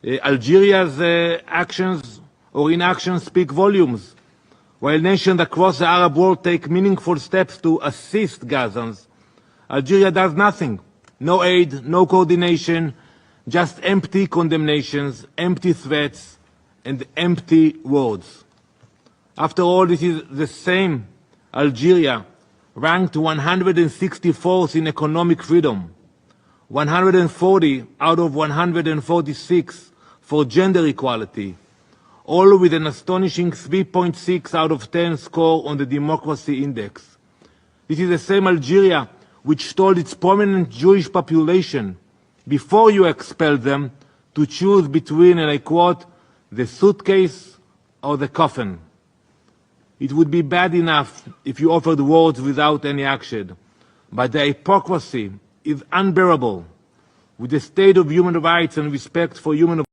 Algeria's actions or inactions speak volumes. While nations across the Arab world take meaningful steps to assist Gazans, Algeria does nothing. No aid, no coordination, just empty condemnations, empty threats, and empty words. After all, this is the same Algeria, ranked 164th in economic freedom, 140 out of 146 for gender equality, all with an astonishing 3.6 out of 10 score on the Democracy Index. This is the same Algeria which told its prominent Jewish population, before you expel them, to choose between, and I quote, the suitcase or the coffin. It would be bad enough if you offered words without any action, but the hypocrisy is unbearable. With the state of human rights and respect for human